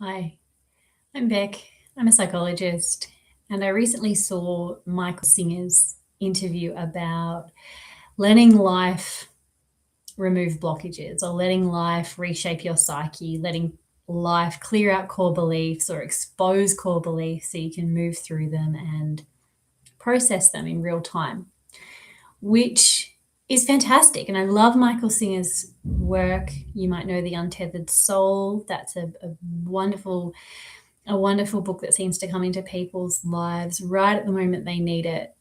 Hi, I'm Beck. I'm a psychologist, and I recently saw Michael Singer's interview about letting life remove blockages or letting life reshape your psyche, letting life clear out core beliefs or expose core beliefs so you can move through them and process them in real time, which is fantastic. And I love Michael Singer's work. You might know The Untethered Soul. That's a wonderful book that seems to come into people's lives right at the moment they need it.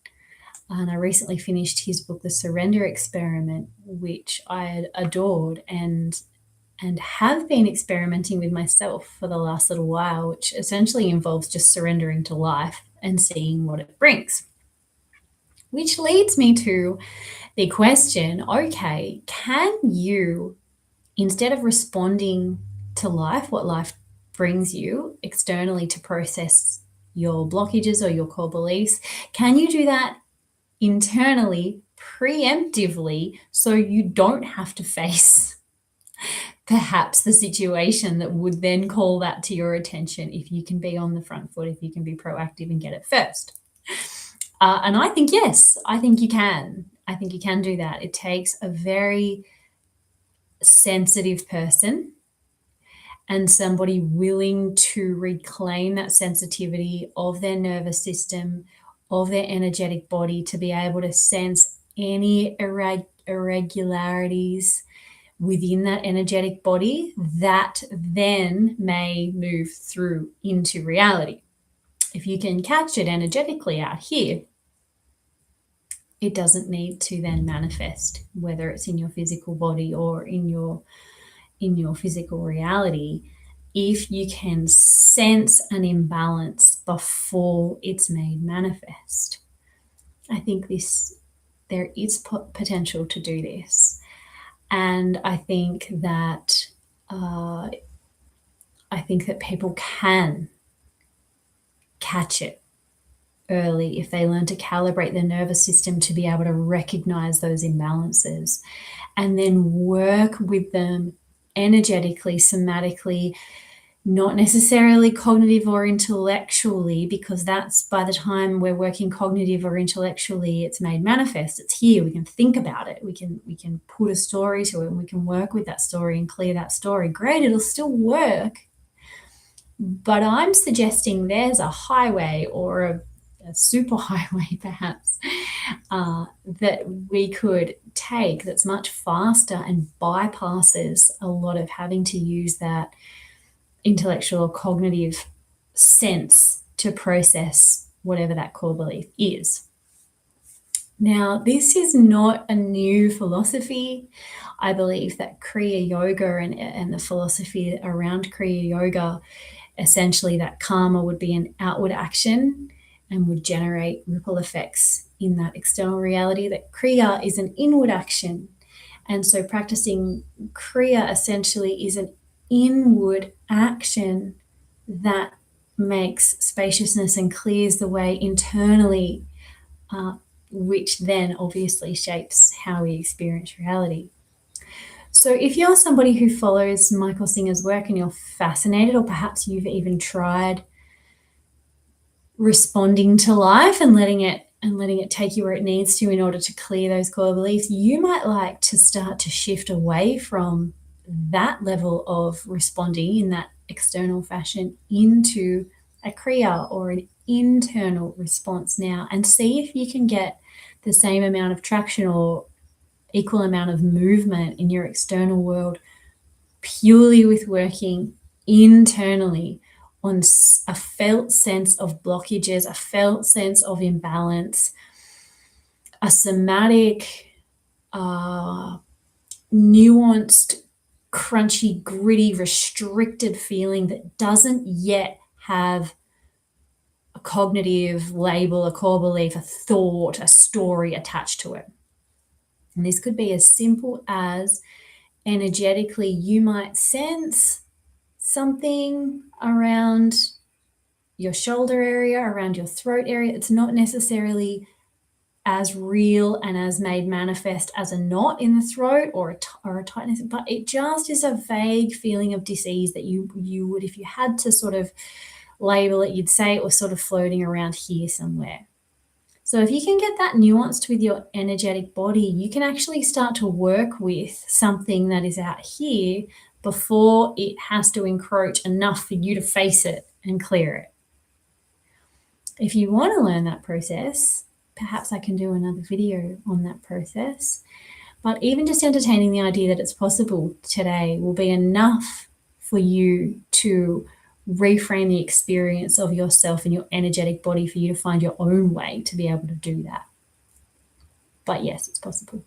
And I recently finished his book, The Surrender Experiment, which I adored and have been experimenting with myself for the last little while, which essentially involves just surrendering to life and seeing what it brings. Which leads me to the question, okay, can you, instead of responding to life, what life brings you externally to process your blockages or your core beliefs, can you do that internally, preemptively, so you don't have to face perhaps the situation that would then call that to your attention if you can be on the front foot, if you can be proactive and get it first? And I think, yes, I think you can. I think you can do that. It takes a very sensitive person and somebody willing to reclaim that sensitivity of their nervous system, of their energetic body, to be able to sense any irregularities within that energetic body that then may move through into reality. If you can catch it energetically out here, it doesn't need to then manifest, whether it's in your physical body or in your physical reality. If you can sense an imbalance before it's made manifest, I think there is potential to do this. And I think that people can catch it early if they learn to calibrate their nervous system to be able to recognize those imbalances and then work with them energetically, somatically, not necessarily cognitive or intellectually, because that's, by the time we're working cognitive or intellectually, it's made manifest, it's here, we can think about it, we can put a story to it, and we can work with that story and clear that story. Great, it'll still work. But I'm suggesting there's a highway or a super highway perhaps that we could take that's much faster and bypasses a lot of having to use that intellectual or cognitive sense to process whatever that core belief is. Now, this is not a new philosophy. I believe that Kriya Yoga and the philosophy around Kriya Yoga, essentially that karma would be an outward action and would generate ripple effects in that external reality, that Kriya is an inward action. And so practicing Kriya essentially is an inward action that makes spaciousness and clears the way internally, which then obviously shapes how we experience reality. So if you're somebody who follows Michael Singer's work and you're fascinated, or perhaps you've even tried responding to life and letting it take you where it needs to in order to clear those core beliefs, you might like to start to shift away from that level of responding in that external fashion into a kriya or an internal response now, and see if you can get the same amount of traction or equal amount of movement in your external world purely with working internally on a felt sense of blockages, a felt sense of imbalance, a somatic, nuanced, crunchy, gritty, restricted feeling that doesn't yet have a cognitive label, a core belief, a thought, a story attached to it. And this could be as simple as energetically you might sense something around your shoulder area, around your throat area. It's not necessarily as real and as made manifest as a knot in the throat or a tightness, but it just is a vague feeling of dis-ease that you would, if you had to sort of label it, you'd say it was sort of floating around here somewhere. So if you can get that nuanced with your energetic body, you can actually start to work with something that is out here before it has to encroach enough for you to face it and clear it. If you want to learn that process, perhaps I can do another video on that process. But even just entertaining the idea that it's possible today will be enough for you to reframe the experience of yourself and your energetic body for you to find your own way to be able to do that. But yes, it's possible.